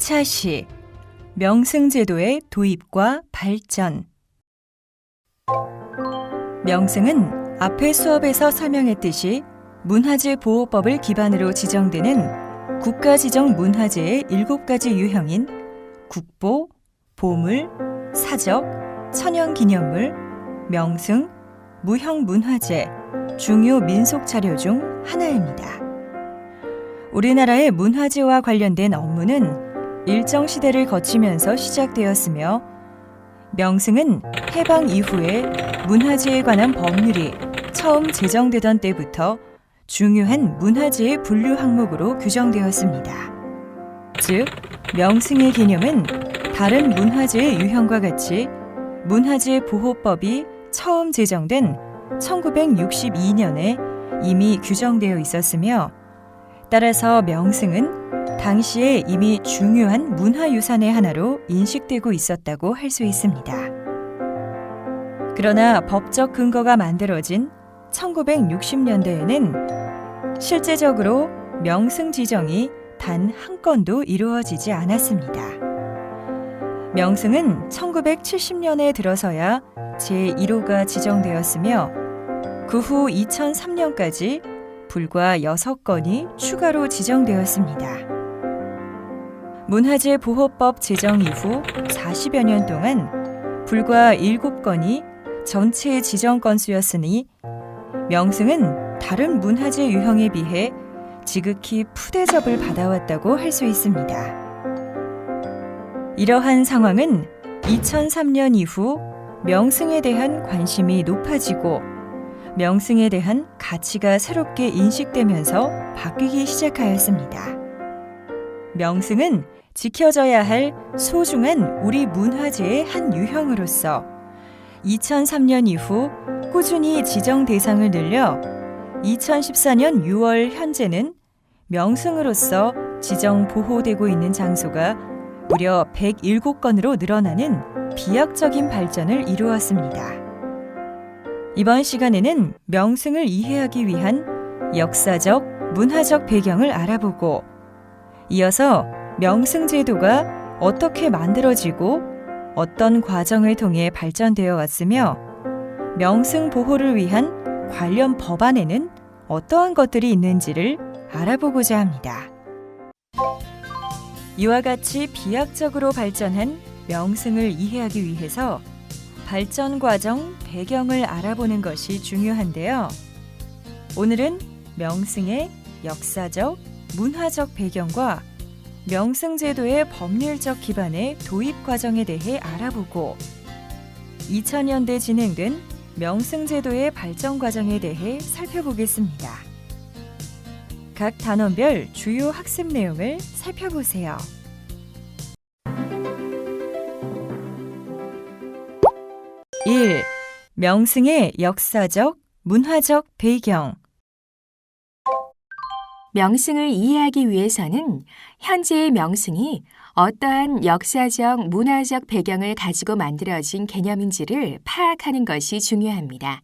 차시, 명승제도의 도입과 발전. 명승은 앞의 수업에서 설명했듯이 문화재 보호법을 기반으로 지정되는 국가지정 문화재의 7가지 유형인 국보, 보물, 사적, 천연기념물, 명승, 무형문화재, 중요 민속자료 중 하나입니다. 우리나라의 문화재와 관련된 업무는 일정 시대를 거치면서 시작되었으며 명승은 해방 이후에 문화재에 관한 법률이 처음 제정되던 때부터 중요한 문화재의 분류 항목으로 규정되었습니다. 즉, 명승의 개념은 다른 문화재의 유형과 같이 문화재 보호법이 처음 제정된 1962년에 이미 규정되어 있었으며 따라서 명승은 당시에 이미 중요한 문화유산의 하나로 인식되고 있었다고 할 수 있습니다. 그러나 법적 근거가 만들어진 1960년대에는 실제적으로 명승 지정이 단 한 건도 이루어지지 않았습니다. 명승은 1970년에 들어서야 제1호가 지정되었으며 그 후 2003년까지 불과 6건이 추가로 지정되었습니다. 문화재 보호법 제정 이후 40여 년 동안 불과 7건이 전체 지정 건수였으니 명승은 다른 문화재 유형에 비해 지극히 푸대접을 받아왔다고 할 수 있습니다. 이러한 상황은 2003년 이후 명승에 대한 관심이 높아지고 명승에 대한 가치가 새롭게 인식되면서 바뀌기 시작하였습니다. 명승은 지켜져야 할 소중한 우리 문화재의 한 유형으로서 2003년 이후 꾸준히 지정 대상을 늘려 2014년 6월 현재는 명승으로서 지정 보호되고 있는 장소가 무려 107건으로 늘어나는 비약적인 발전을 이루었습니다. 이번 시간에는 명승을 이해하기 위한 역사적, 문화적 배경을 알아보고 이어서 명승제도가 어떻게 만들어지고 어떤 과정을 통해 발전되어 왔으며 명승 보호를 위한 관련 법안에는 어떠한 것들이 있는지를 알아보고자 합니다. 이와 같이 비약적으로 발전한 명승을 이해하기 위해서 발전 과정, 배경을 알아보는 것이 중요한데요. 오늘은 명승의 역사적, 문화적 배경과 명승제도의 법률적 기반의 도입 과정에 대해 알아보고 2000년대 진행된 명승제도의 발전 과정에 대해 살펴보겠습니다. 각 단원별 주요 학습 내용을 살펴보세요. 1. 명승의 역사적, 문화적 배경. 명승을 이해하기 위해서는 현재의 명승이 어떠한 역사적, 문화적 배경을 가지고 만들어진 개념인지를 파악하는 것이 중요합니다.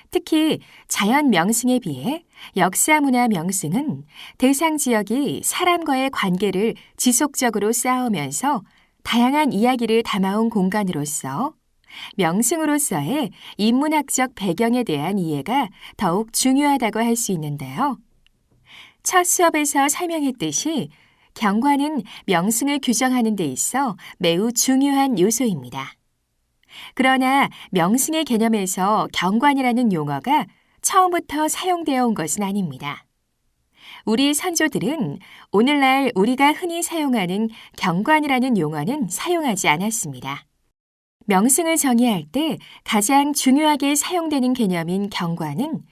특히 자연 명승에 비해 역사 문화 명승은 대상 지역이 사람과의 관계를 지속적으로 쌓으면서 다양한 이야기를 담아온 공간으로서 명승으로서의 인문학적 배경에 대한 이해가 더욱 중요하다고 할 수 있는데요. 첫 수업에서 설명했듯이 경관은 명승을 규정하는 데 있어 매우 중요한 요소입니다. 그러나 명승의 개념에서 경관이라는 용어가 처음부터 사용되어 온 것은 아닙니다. 우리 선조들은 오늘날 우리가 흔히 사용하는 경관이라는 용어는 사용하지 않았습니다. 명승을 정의할 때 가장 중요하게 사용되는 개념인 경관은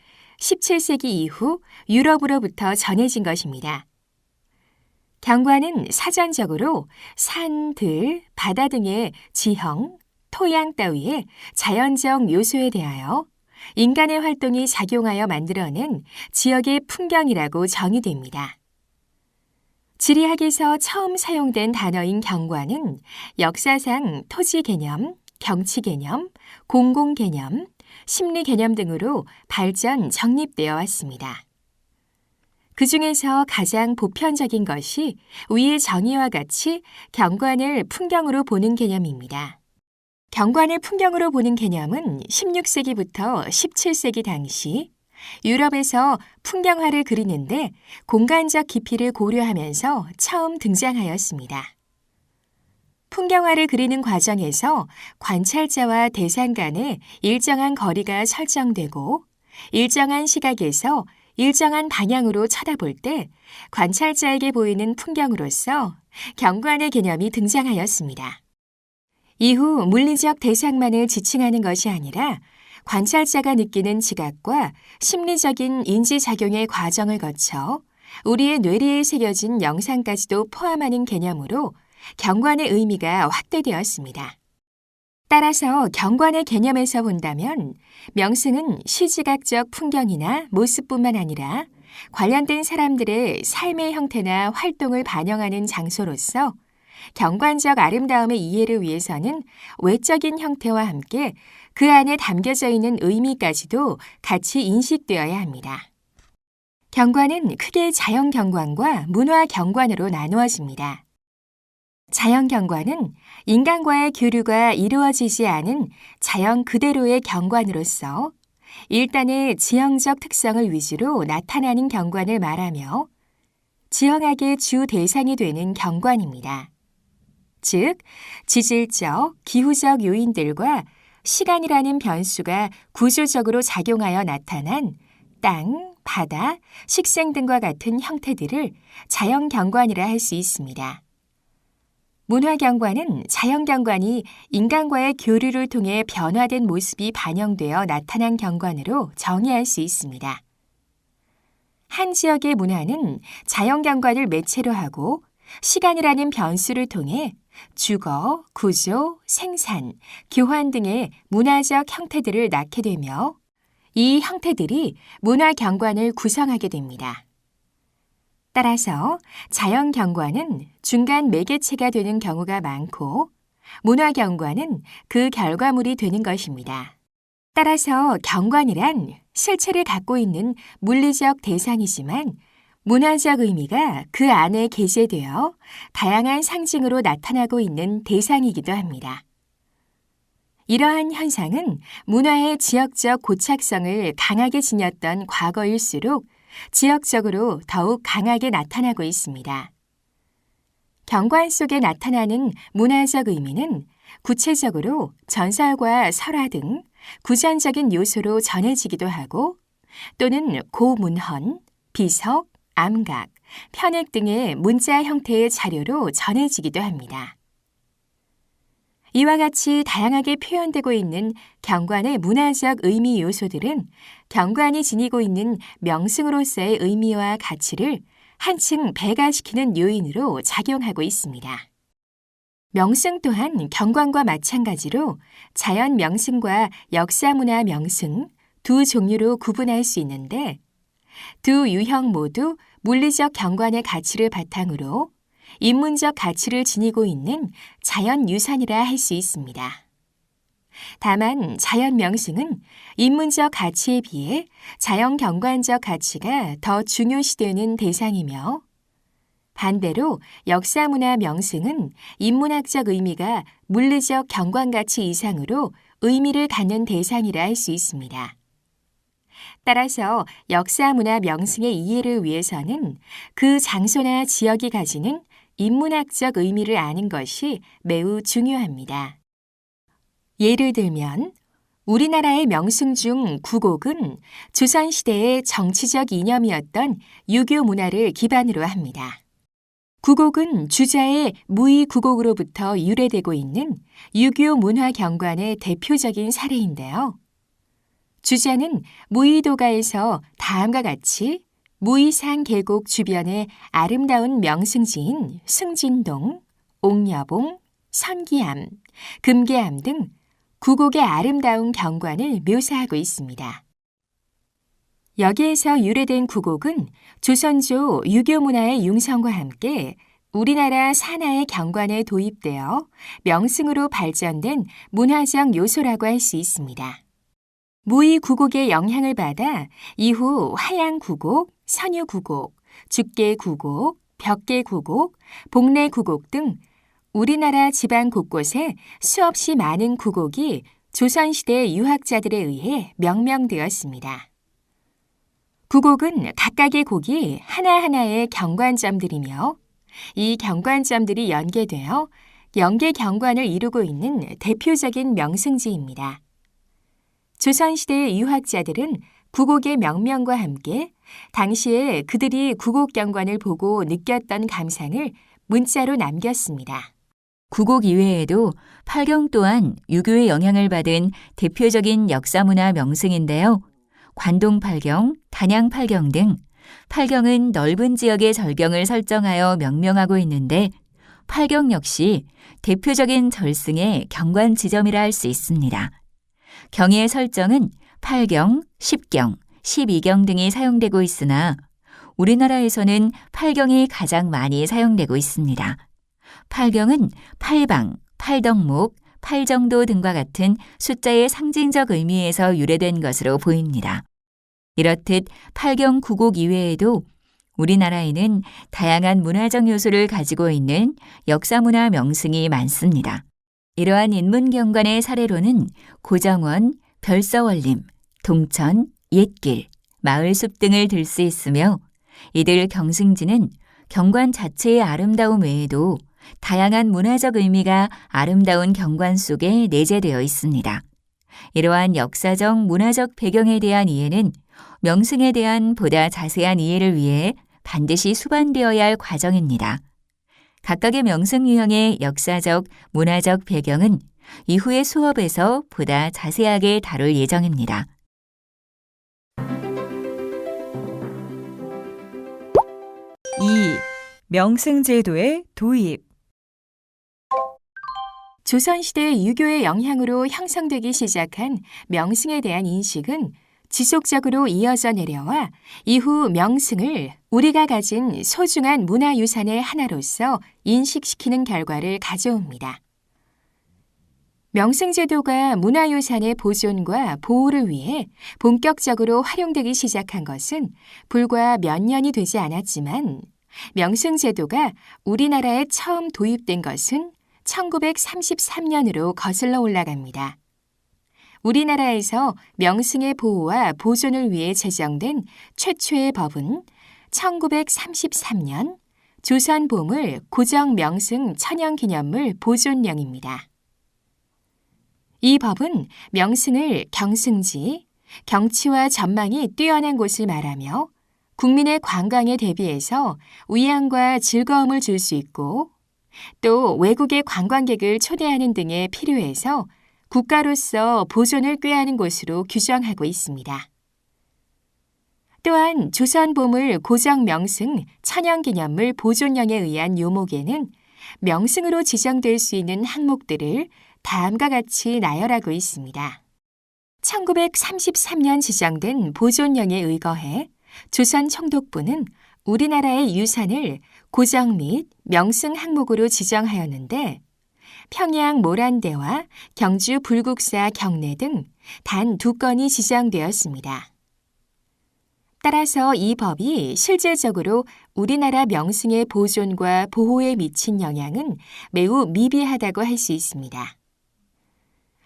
17세기 이후 유럽으로부터 전해진 것입니다. 경관은 사전적으로 산, 들, 바다 등의 지형, 토양 따위의 자연적 요소에 대하여 인간의 활동이 작용하여 만들어낸 지역의 풍경이라고 정의됩니다. 지리학에서 처음 사용된 단어인 경관은 역사상 토지 개념, 경치 개념, 공공 개념, 심리 개념 등으로 발전, 정립되어 왔습니다. 그 중에서 가장 보편적인 것이 위의 정의와 같이 경관을 풍경으로 보는 개념입니다. 경관을 풍경으로 보는 개념은 16세기부터 17세기 당시 유럽에서 풍경화를 그리는데 공간적 깊이를 고려하면서 처음 등장하였습니다. 풍경화를 그리는 과정에서 관찰자와 대상 간에 일정한 거리가 설정되고 일정한 시각에서 일정한 방향으로 쳐다볼 때 관찰자에게 보이는 풍경으로서 경관의 개념이 등장하였습니다. 이후 물리적 대상만을 지칭하는 것이 아니라 관찰자가 느끼는 지각과 심리적인 인지작용의 과정을 거쳐 우리의 뇌리에 새겨진 영상까지도 포함하는 개념으로 경관의 의미가 확대되었습니다. 따라서 경관의 개념에서 본다면 명승은 시지각적 풍경이나 모습뿐만 아니라 관련된 사람들의 삶의 형태나 활동을 반영하는 장소로서 경관적 아름다움의 이해를 위해서는 외적인 형태와 함께 그 안에 담겨져 있는 의미까지도 같이 인식되어야 합니다. 경관은 크게 자연경관과 문화경관으로 나누어집니다. 자연경관은 인간과의 교류가 이루어지지 않은 자연 그대로의 경관으로서 일단의 지형적 특성을 위주로 나타나는 경관을 말하며 지형학의 주 대상이 되는 경관입니다. 즉, 지질적, 기후적 요인들과 시간이라는 변수가 구조적으로 작용하여 나타난 땅, 바다, 식생 등과 같은 형태들을 자연경관이라 할 수 있습니다. 문화경관은 자연경관이 인간과의 교류를 통해 변화된 모습이 반영되어 나타난 경관으로 정의할 수 있습니다. 한 지역의 문화는 자연경관을 매체로 하고 시간이라는 변수를 통해 주거, 구조, 생산, 교환 등의 문화적 형태들을 낳게 되며 이 형태들이 문화경관을 구성하게 됩니다. 따라서 자연경관은 중간 매개체가 되는 경우가 많고 문화경관은 그 결과물이 되는 것입니다. 따라서 경관이란 실체를 갖고 있는 물리적 대상이지만 문화적 의미가 그 안에 게재되어 다양한 상징으로 나타나고 있는 대상이기도 합니다. 이러한 현상은 문화의 지역적 고착성을 강하게 지녔던 과거일수록 지역적으로 더욱 강하게 나타나고 있습니다. 경관 속에 나타나는 문화적 의미는 구체적으로 전설과 설화 등 구전적인 요소로 전해지기도 하고 또는 고문헌, 비석, 암각, 편액 등의 문자 형태의 자료로 전해지기도 합니다. 이와 같이 다양하게 표현되고 있는 경관의 문화적 의미 요소들은 경관이 지니고 있는 명승으로서의 의미와 가치를 한층 배가시키는 요인으로 작용하고 있습니다. 명승 또한 경관과 마찬가지로 자연 명승과 역사 문화 명승 두 종류로 구분할 수 있는데 두 유형 모두 물리적 경관의 가치를 바탕으로 인문적 가치를 지니고 있는 자연유산이라 할 수 있습니다. 다만 자연명승은 인문적 가치에 비해 자연경관적 가치가 더 중요시되는 대상이며 반대로 역사문화 명승은 인문학적 의미가 물리적 경관가치 이상으로 의미를 갖는 대상이라 할 수 있습니다. 따라서 역사문화 명승의 이해를 위해서는 그 장소나 지역이 가지는 인문학적 의미를 아는 것이 매우 중요합니다. 예를 들면 우리나라의 명승 중 구곡은 조선시대의 정치적 이념이었던 유교 문화를 기반으로 합니다. 구곡은 주자의 무의구곡으로부터 유래되고 있는 유교 문화 경관의 대표적인 사례인데요. 주자는 무의도가에서 다음과 같이 무의산 계곡 주변의 아름다운 명승지인 승진동, 옥녀봉, 선기암, 금계암 등 구곡의 아름다운 경관을 묘사하고 있습니다. 여기에서 유래된 구곡은 조선조 유교 문화의 융성과 함께 우리나라 산하의 경관에 도입되어 명승으로 발전된 문화적 요소라고 할 수 있습니다. 무의 구곡의 영향을 받아 이후 하양 구곡, 선유 구곡, 죽계구곡, 벽계구곡, 복례구곡 등 우리나라 지방 곳곳에 수없이 많은 구곡이 조선시대 유학자들에 의해 명명되었습니다. 구곡은 각각의 곡이 하나하나의 경관점들이며 이 경관점들이 연계되어 연계경관을 이루고 있는 대표적인 명승지입니다. 조선시대의 유학자들은 구곡의 명명과 함께 당시에 그들이 구곡경관을 보고 느꼈던 감상을 문자로 남겼습니다. 구곡 이외에도 팔경 또한 유교의 영향을 받은 대표적인 역사문화 명승인데요. 관동팔경, 단양팔경 등 팔경은 넓은 지역의 절경을 설정하여 명명하고 있는데 팔경 역시 대표적인 절승의 경관 지점이라 할 수 있습니다. 경의 설정은 8경, 10경, 12경 등이 사용되고 있으나 우리나라에서는 8경이 가장 많이 사용되고 있습니다. 8경은 팔방, 팔덕목, 팔정도 등과 같은 숫자의 상징적 의미에서 유래된 것으로 보입니다. 이렇듯 팔경 구곡 이외에도 우리나라에는 다양한 문화적 요소를 가지고 있는 역사문화 명승이 많습니다. 이러한 인문경관의 사례로는 고정원, 별서원림, 동천, 옛길, 마을숲 등을 들 수 있으며 이들 경승지는 경관 자체의 아름다움 외에도 다양한 문화적 의미가 아름다운 경관 속에 내재되어 있습니다. 이러한 역사적, 문화적 배경에 대한 이해는 명승에 대한 보다 자세한 이해를 위해 반드시 수반되어야 할 과정입니다. 각각의 명승 유형의 역사적, 문화적 배경은 이후의 수업에서 보다 자세하게 다룰 예정입니다. 2. 명승제도의 도입. 조선시대 유교의 영향으로 형성되기 시작한 명승에 대한 인식은 지속적으로 이어져 내려와 이후 명승을 우리가 가진 소중한 문화유산의 하나로서 인식시키는 결과를 가져옵니다. 명승제도가 문화유산의 보존과 보호를 위해 본격적으로 활용되기 시작한 것은 불과 몇 년이 되지 않았지만 명승제도가 우리나라에 처음 도입된 것은 1933년으로 거슬러 올라갑니다. 우리나라에서 명승의 보호와 보존을 위해 제정된 최초의 법은 1933년 조선보물 고정명승 천연기념물 보존령입니다. 이 법은 명승을 경승지, 경치와 전망이 뛰어난 곳을 말하며 국민의 관광에 대비해서 위안과 즐거움을 줄 수 있고 또 외국의 관광객을 초대하는 등에 필요해서 국가로서 보존을 꾀하는 곳으로 규정하고 있습니다. 또한 조선보물 고정명승 천연기념물 보존령에 의한 요목에는 명승으로 지정될 수 있는 항목들을 다음과 같이 나열하고 있습니다. 1933년 지정된 보존령에 의거해 조선 총독부는 우리나라의 유산을 고정 및 명승 항목으로 지정하였는데 평양 모란대와 경주 불국사 경내 등 단 2건이 지정되었습니다. 따라서 이 법이 실질적으로 우리나라 명승의 보존과 보호에 미친 영향은 매우 미비하다고 할 수 있습니다.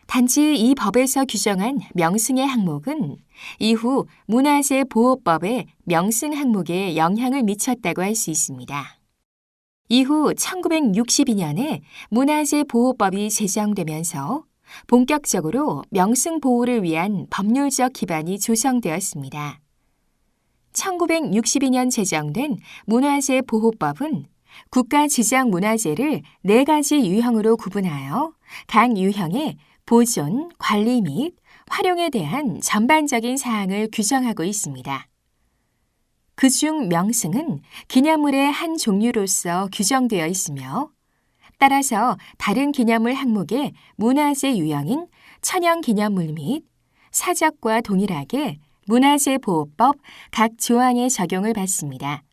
단지 이 법에서 규정한 명승의 항목은 이후 문화재 보호법의 명승 항목에 영향을 미쳤다고 할 수 있습니다. 이후 1962년에 문화재 보호법이 제정되면서 본격적으로 명승 보호를 위한 법률적 기반이 조성되었습니다. 1962년 제정된 문화재 보호법은 국가 지정 문화재를 4가지 유형으로 구분하여 각 유형의 보존, 관리 및 활용에 대한 전반적인 사항을 규정하고 있습니다. 그중 명승은 기념물의 한 종류로서 규정되어 있으며 따라서 다른 기념물 항목의 문화재 유형인 천연기념물 및 사적과 동일하게 문화재보호법 각 조항의 적용을 받습니다.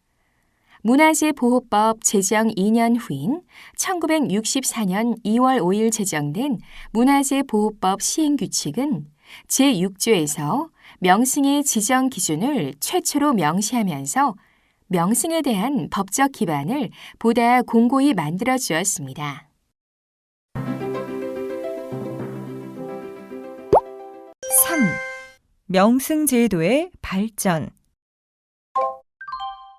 문화재보호법 제정 2년 후인 1964년 2월 5일 제정된 문화재보호법 시행규칙은 제6조에서 명승의 지정 기준을 최초로 명시하면서 명승에 대한 법적 기반을 보다 공고히 만들어 주었습니다. 3. 명승 제도의 발전.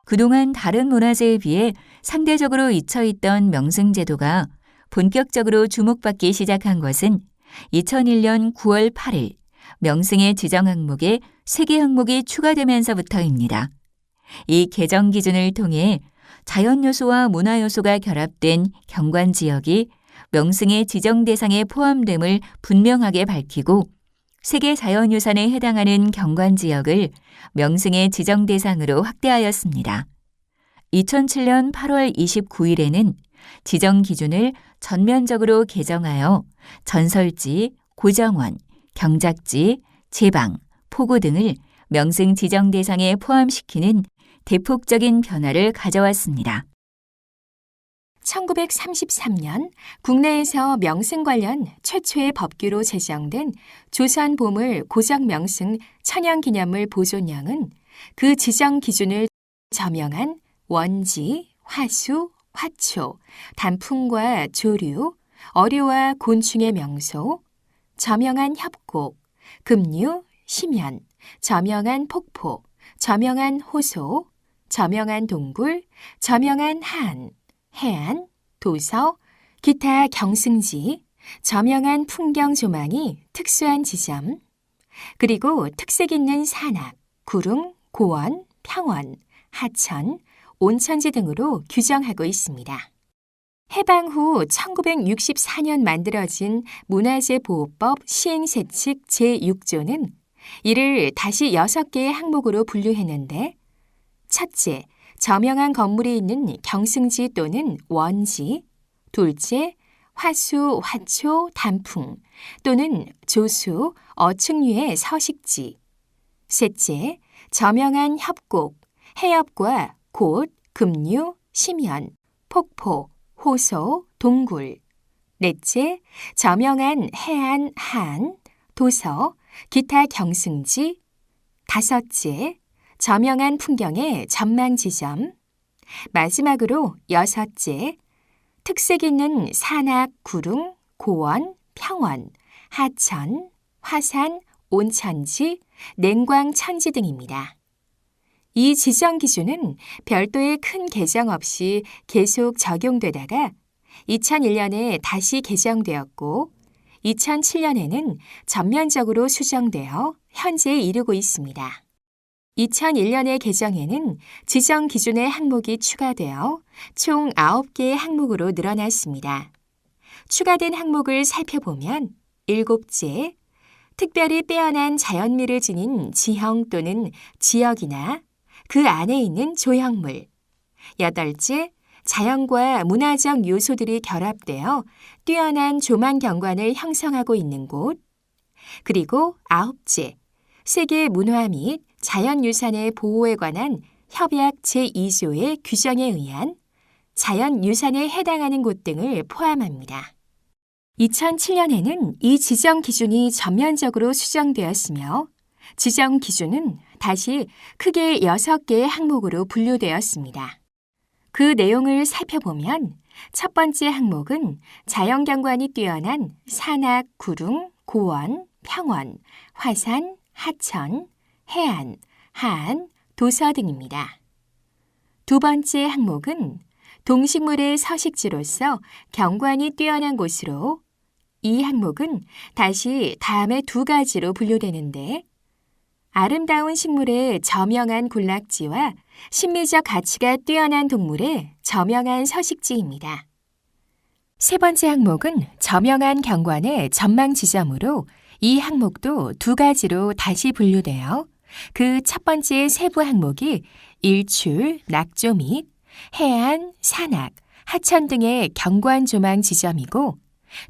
그동안 다른 문화재에 비해 상대적으로 잊혀있던 명승제도가 본격적으로 주목받기 시작한 것은 2001년 9월 8일 명승의 지정 항목에 세계 항목이 추가되면서부터입니다. 이 개정 기준을 통해 자연 요소와 문화 요소가 결합된 경관 지역이 명승의 지정 대상에 포함됨을 분명하게 밝히고 세계 자연유산에 해당하는 경관 지역을 명승의 지정 대상으로 확대하였습니다. 2007년 8월 29일에는 지정 기준을 전면적으로 개정하여 전설지, 고정원, 경작지, 제방, 포구 등을 명승 지정 대상에 포함시키는 대폭적인 변화를 가져왔습니다. 1933년 국내에서 명승 관련 최초의 법규로 제정된 조선 보물 고적 명승 천연기념물 보존령은 그 지정 기준을 저명한 원지, 화수, 화초, 단풍과 조류, 어류와 곤충의 명소, 저명한 협곡, 급류, 심연, 저명한 폭포, 저명한 호소, 저명한 동굴, 저명한 한, 해안, 도서, 기타 경승지, 저명한 풍경 조망이 특수한 지점, 그리고 특색 있는 산악, 구릉, 고원, 평원, 하천, 온천지 등으로 규정하고 있습니다. 해방 후 1964년 만들어진 문화재보호법 시행세칙 제6조는 이를 다시 6개의 항목으로 분류했는데 첫째, 저명한 건물이 있는 경승지 또는 원지, 둘째, 화수, 화초, 단풍 또는 조수, 어축류의 서식지, 셋째, 저명한 협곡, 해협과 곳, 급류, 심연, 폭포, 호소, 동굴, 넷째, 저명한 해안, 한, 도서, 기타 경승지, 다섯째, 저명한 풍경의 전망 지점, 마지막으로 여섯째, 특색 있는 산악, 구릉, 고원, 평원, 하천, 화산, 온천지, 냉광천지 등입니다. 이 지정 기준은 별도의 큰 개정 없이 계속 적용되다가 2001년에 다시 개정되었고 2007년에는 전면적으로 수정되어 현재에 이르고 있습니다. 2001년의 개정에는 지정 기준의 항목이 추가되어 총 9개의 항목으로 늘어났습니다. 추가된 항목을 살펴보면 7째, 특별히 빼어난 자연미를 지닌 지형 또는 지역이나 그 안에 있는 조형물, 8째, 자연과 문화적 요소들이 결합되어 뛰어난 조망 경관을 형성하고 있는 곳, 그리고 9째, 세계 문화 및 자연유산의 보호에 관한 협약 제2조의 규정에 의한 자연유산에 해당하는 곳 등을 포함합니다. 2007년에는 이 지정 기준이 전면적으로 수정되었으며 지정 기준은 다시 크게 6개의 항목으로 분류되었습니다. 그 내용을 살펴보면 첫 번째 항목은 자연경관이 뛰어난 산악, 구릉, 고원, 평원, 화산, 하천, 해안, 한, 도서 등입니다. 두 번째 항목은 동식물의 서식지로서 경관이 뛰어난 곳으로 이 항목은 다시 다음의 2가지로 분류되는데 아름다운 식물의 저명한 군락지와 심미적 가치가 뛰어난 동물의 저명한 서식지입니다. 세 번째 항목은 저명한 경관의 전망 지점으로 이 항목도 2가지로 다시 분류되어 그 첫 번째 세부 항목이 일출, 낙조 및 해안, 산악, 하천 등의 경관 조망 지점이고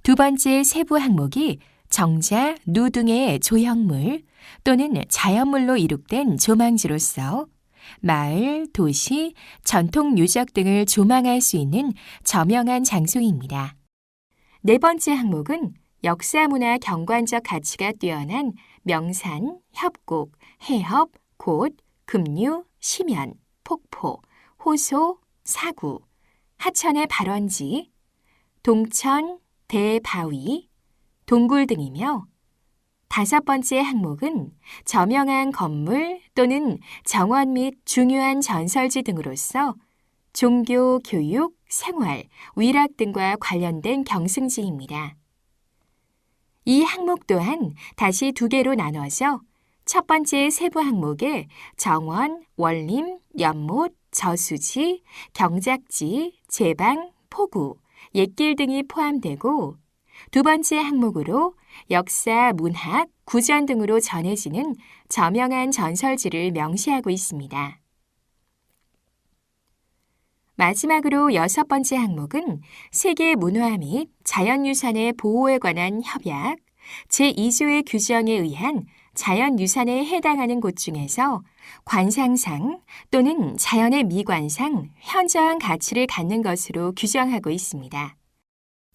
두 번째 세부 항목이 정자, 누 등의 조형물 또는 자연물로 이룩된 조망지로서 마을, 도시, 전통 유적 등을 조망할 수 있는 저명한 장소입니다. 네 번째 항목은 역사문화 경관적 가치가 뛰어난 명산, 협곡, 해협, 곳, 급류, 심연, 폭포, 호소, 사구, 하천의 발원지, 동천, 대바위, 동굴 등이며 5번째 항목은 저명한 건물 또는 정원 및 중요한 전설지 등으로서 종교, 교육, 생활, 위락 등과 관련된 경승지입니다. 이 항목 또한 다시 2개로 나눠져 첫 번째 세부 항목에 정원, 원림, 연못, 저수지, 경작지, 제방, 포구, 옛길 등이 포함되고 두 번째 항목으로 역사, 문학, 구전 등으로 전해지는 저명한 전설지를 명시하고 있습니다. 마지막으로 6번째 항목은 세계 문화 및 자연유산의 보호에 관한 협약 제2조의 규정에 의한 자연유산에 해당하는 곳 중에서 관상상 또는 자연의 미관상 현저한 가치를 갖는 것으로 규정하고 있습니다.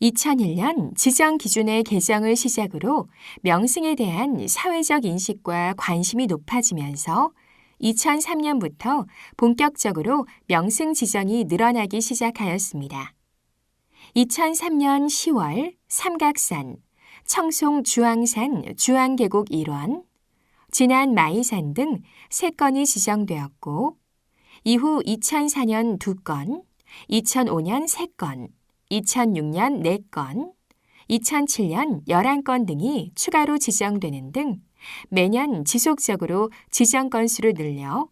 2001년 지정 기준의 개정을 시작으로 명승에 대한 사회적 인식과 관심이 높아지면서 2003년부터 본격적으로 명승 지정이 늘어나기 시작하였습니다. 2003년 10월 삼각산, 청송 주황산 주황계곡 일원, 진안 마이산 등 3건이 지정되었고 이후 2004년 2건, 2005년 3건, 2006년 4건, 2007년 11건 등이 추가로 지정되는 등 매년 지속적으로 지정 건수를 늘려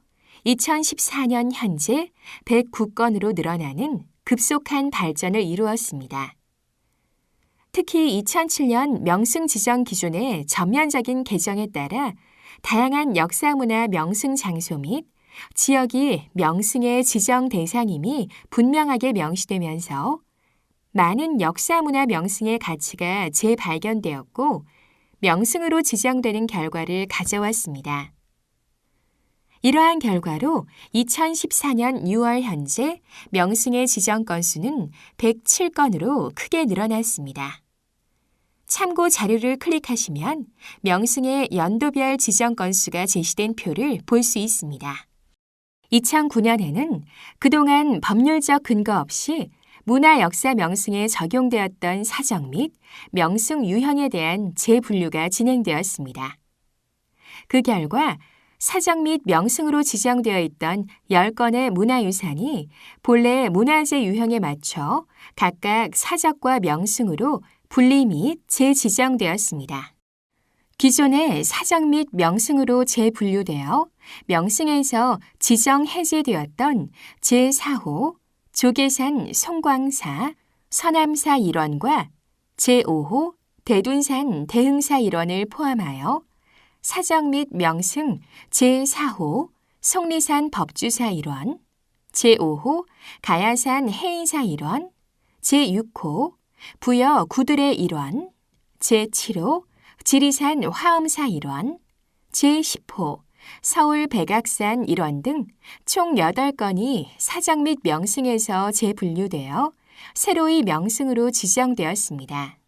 2014년 현재 109건으로 늘어나는 급속한 발전을 이루었습니다. 특히 2007년 명승 지정 기준의 전면적인 개정에 따라 다양한 역사문화 명승 장소 및 지역이 명승의 지정 대상임이 분명하게 명시되면서 많은 역사문화 명승의 가치가 재발견되었고 명승으로 지정되는 결과를 가져왔습니다. 이러한 결과로 2014년 6월 현재 명승의 지정 건수는 107건으로 크게 늘어났습니다. 참고 자료를 클릭하시면 명승의 연도별 지정 건수가 제시된 표를 볼 수 있습니다. 2009년에는 그동안 법률적 근거 없이 문화 역사 명승에 적용되었던 사정 및 명승 유형에 대한 재분류가 진행되었습니다. 그 결과 사정 및 명승으로 지정되어 있던 10건의 문화유산이 본래 문화재 유형에 맞춰 각각 사적과 명승으로 분리 및 재지정되었습니다. 기존의 사정 및 명승으로 재분류되어 명승에서 지정 해제되었던 제4호 조계산 송광사 서남사 일원과 제5호 대둔산 대흥사 일원을 포함하여 사정 및 명승 제4호 속리산 법주사 일원, 제5호 가야산 해인사 일원, 제6호 부여 구들의 일원, 제7호 지리산 화엄사 일원, 제10호 서울 백악산 일원 등 총 8건이 사정 및 명승에서 재분류되어 새로이 명승으로 지정되었습니다.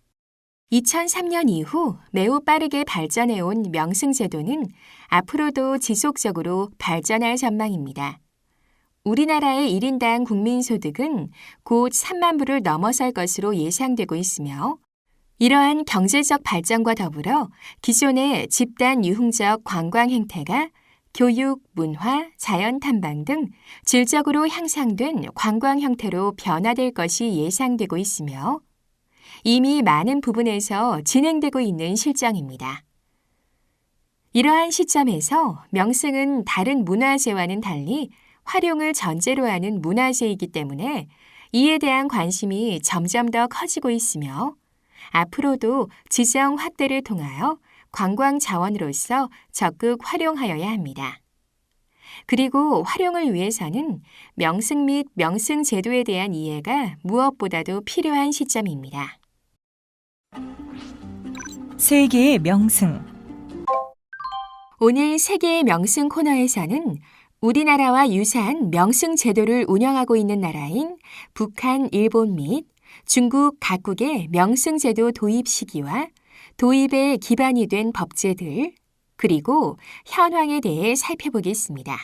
2003년 이후 매우 빠르게 발전해온 명승제도는 앞으로도 지속적으로 발전할 전망입니다. 우리나라의 1인당 국민소득은 곧 3만 불을 넘어설 것으로 예상되고 있으며 이러한 경제적 발전과 더불어 기존의 집단 유흥적 관광 행태가 교육, 문화, 자연 탐방 등 질적으로 향상된 관광 형태로 변화될 것이 예상되고 있으며 이미 많은 부분에서 진행되고 있는 실정입니다. 이러한 시점에서 명승은 다른 문화재와는 달리 활용을 전제로 하는 문화재이기 때문에 이에 대한 관심이 점점 더 커지고 있으며 앞으로도 지정 확대를 통하여 관광 자원으로서 적극 활용하여야 합니다. 그리고 활용을 위해서는 명승 및 명승 제도에 대한 이해가 무엇보다도 필요한 시점입니다. 세계의 명승. 오늘 세계의 명승 코너에서는 우리나라와 유사한 명승 제도를 운영하고 있는 나라인 북한, 일본 및 중국 각국의 명승 제도 도입 시기와 도입에 기반이 된 법제들, 그리고 현황에 대해 살펴보겠습니다.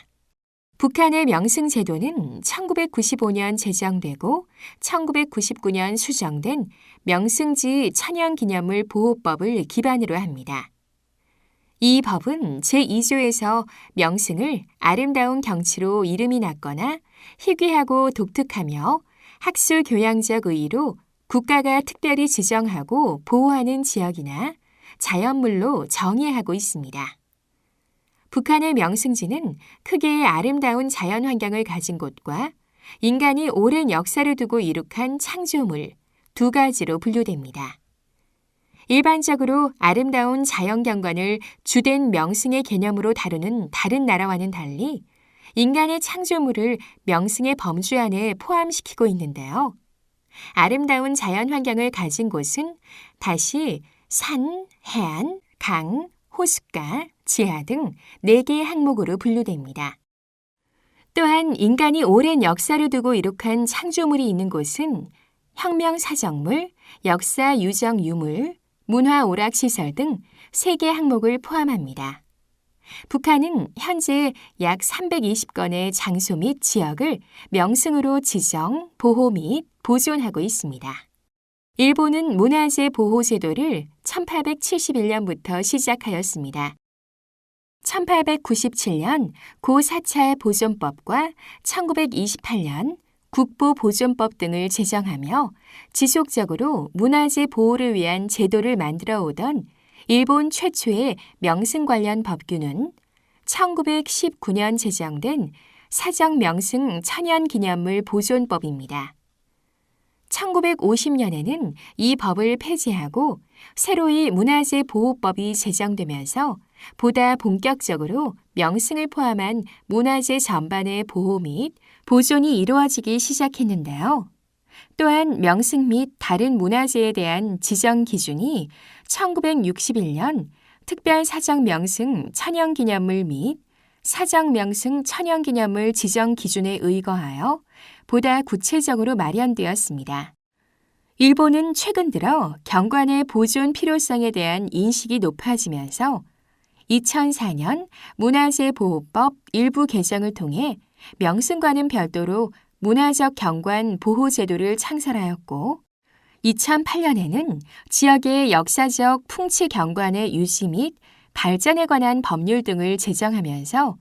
북한의 명승제도는 1995년 제정되고 1999년 수정된 명승지 천연기념물 보호법을 기반으로 합니다. 이 법은 제2조에서 명승을 아름다운 경치로 이름이 났거나 희귀하고 독특하며 학술교양적 의의로 국가가 특별히 지정하고 보호하는 지역이나 자연물로 정의하고 있습니다. 북한의 명승지는 크게 아름다운 자연환경을 가진 곳과 인간이 오랜 역사를 두고 이룩한 창조물 두 가지로 분류됩니다. 일반적으로 아름다운 자연경관을 주된 명승의 개념으로 다루는 다른 나라와는 달리 인간의 창조물을 명승의 범주 안에 포함시키고 있는데요. 아름다운 자연환경을 가진 곳은 다시 산, 해안, 강, 호숫가, 지하 등 4개의 항목으로 분류됩니다. 또한 인간이 오랜 역사를 두고 이룩한 창조물이 있는 곳은 혁명사정물, 역사유적유물, 문화오락시설 등 3개 항목을 포함합니다. 북한은 현재 약 320건의 장소 및 지역을 명승으로 지정, 보호 및 보존하고 있습니다. 일본은 문화재 보호 제도를 1871년부터 시작하였습니다. 1897년 고사찰 보존법과 1928년 국보보존법 등을 제정하며 지속적으로 문화재 보호를 위한 제도를 만들어 오던 일본 최초의 명승 관련 법규는 1919년 제정된 사정명승 천연기념물 보존법입니다. 1950년에는 이 법을 폐지하고 새로이 문화재 보호법이 제정되면서 보다 본격적으로 명승을 포함한 문화재 전반의 보호 및 보존이 이루어지기 시작했는데요. 또한 명승 및 다른 문화재에 대한 지정 기준이 1961년 특별사정명승 천연기념물 및 사정명승 천연기념물 지정 기준에 의거하여 보다 구체적으로 마련되었습니다. 일본은 최근 들어 경관의 보존 필요성에 대한 인식이 높아지면서 2004년 문화재 보호법 일부 개정을 통해 명승과는 별도로 문화적 경관 보호 제도를 창설하였고 2008년에는 지역의 역사적 풍치 경관의 유지 및 발전에 관한 법률 등을 제정하면서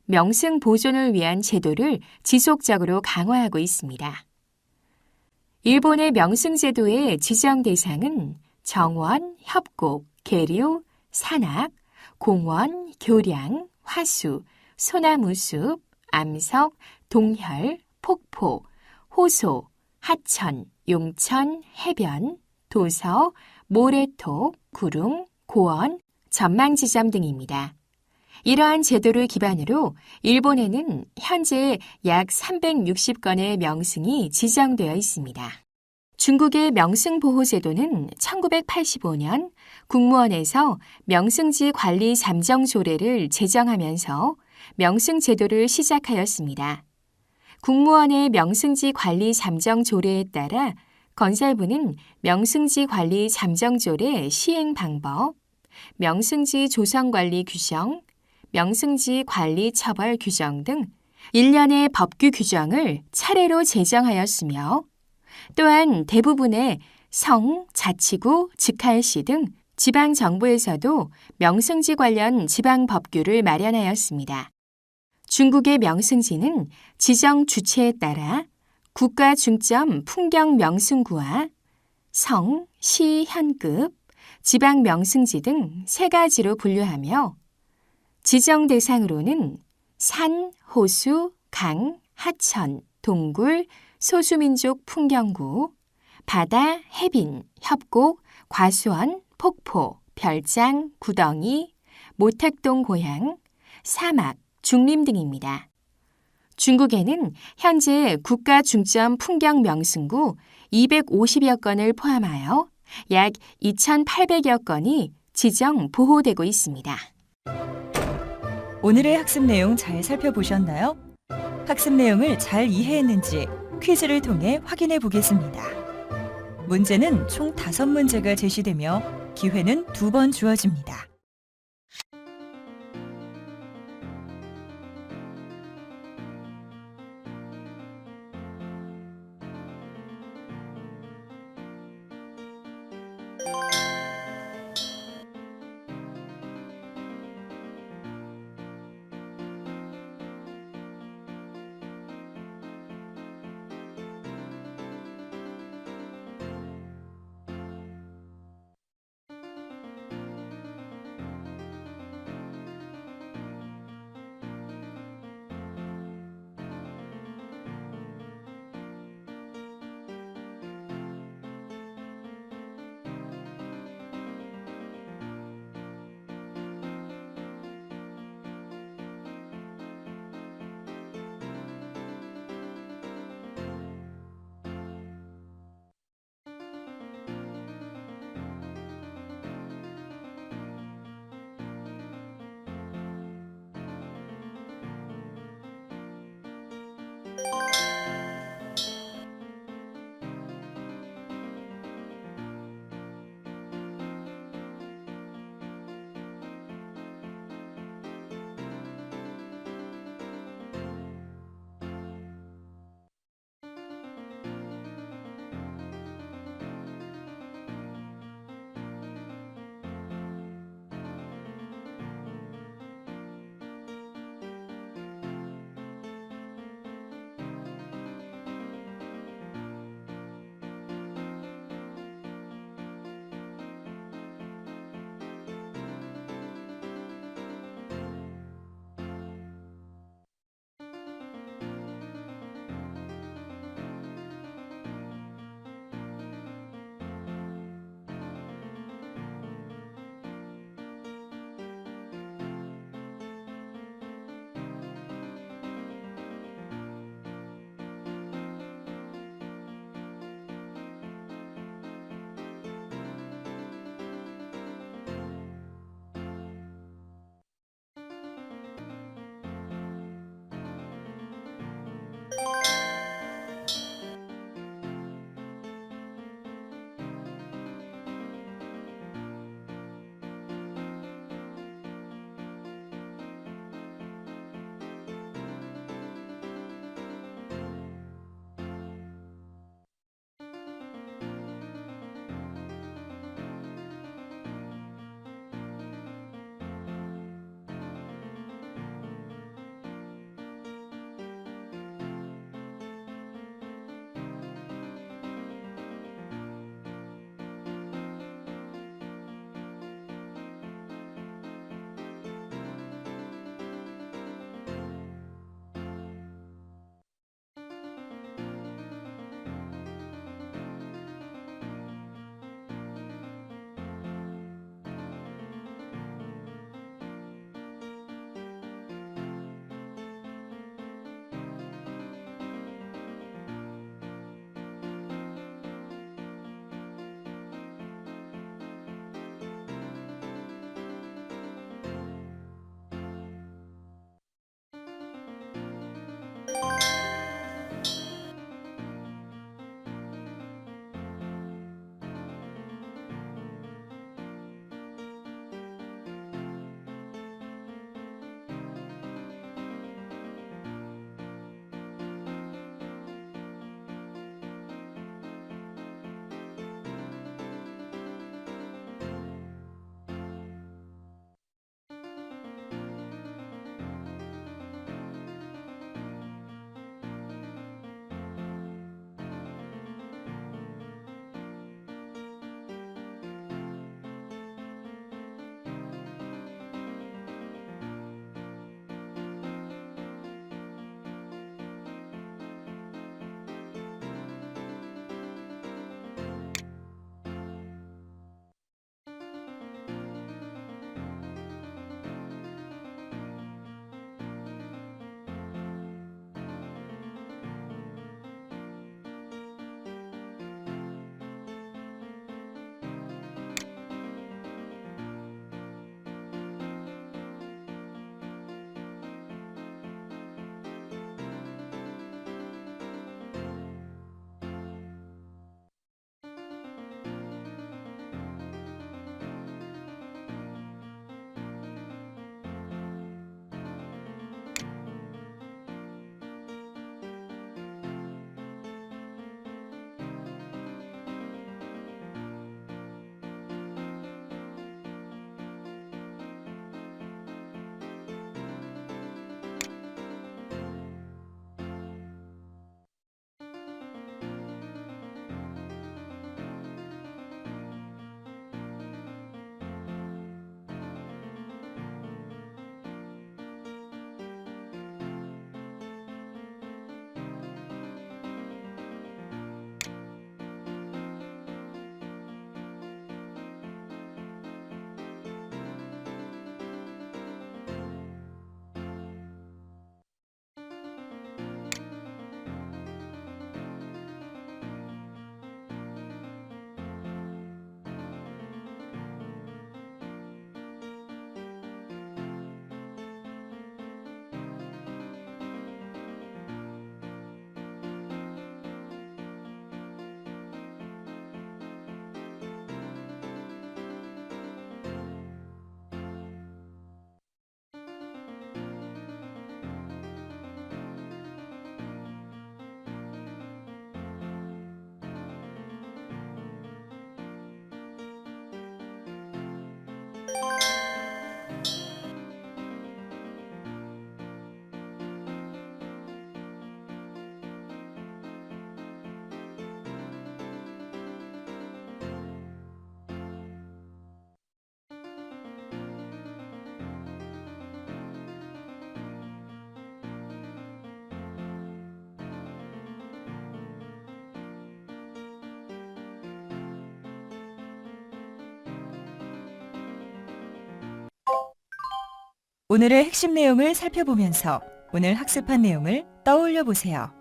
명승 보존을 위한 제도를 지속적으로 강화하고 있습니다. 일본의 명승 제도의 지정 대상은 정원, 협곡, 계류, 산악, 공원, 교량, 화수, 소나무숲, 암석, 동혈, 폭포, 호소, 하천, 용천, 해변, 도서, 모래톱, 구릉, 고원, 전망지점 등입니다. 이러한 제도를 기반으로 일본에는 현재 약 360건의 명승이 지정되어 있습니다. 중국의 명승보호제도는 1985년 국무원에서 명승지 관리 잠정 조례를 제정하면서 명승제도를 시작하였습니다. 국무원의 명승지 관리 잠정 조례에 따라 건설부는 명승지 관리 잠정 조례 시행 방법, 명승지 조성관리 규정, 명승지 관리 처벌 규정 등 일련의 법규 규정을 차례로 제정하였으며 또한 대부분의 성, 자치구, 직할시 등 지방정부에서도 명승지 관련 지방법규를 마련하였습니다. 중국의 명승지는 지정 주체에 따라 국가 중점 풍경 명승구와 성, 시, 현급, 지방 명승지 등 3가지로 분류하며 지정 대상으로는 산, 호수, 강, 하천, 동굴, 소수민족 풍경구, 바다, 해빈, 협곡, 과수원, 폭포, 별장, 구덩이, 모택동 고향, 사막, 중림 등입니다. 중국에는 현재 국가 중점 풍경 명승구 250여 건을 포함하여 약 2,800여 건이 지정 보호되고 있습니다. 오늘의 학습 내용 잘 살펴보셨나요? 학습 내용을 잘 이해했는지 퀴즈를 통해 확인해 보겠습니다. 문제는 총 5문제가 제시되며 기회는 2번 주어집니다. 오늘의 핵심 내용을 살펴보면서 오늘 학습한 내용을 떠올려 보세요.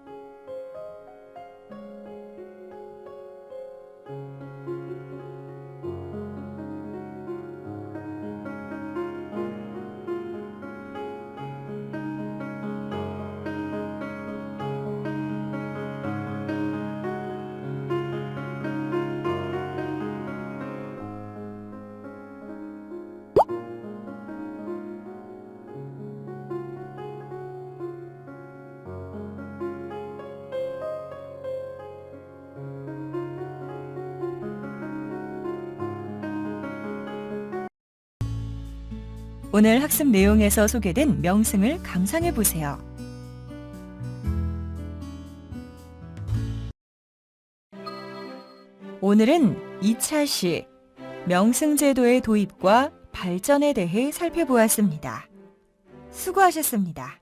오늘 학습 내용에서 소개된 명승을 감상해 보세요. 오늘은 2차 시 명승제도의 도입과 발전에 대해 살펴보았습니다. 수고하셨습니다.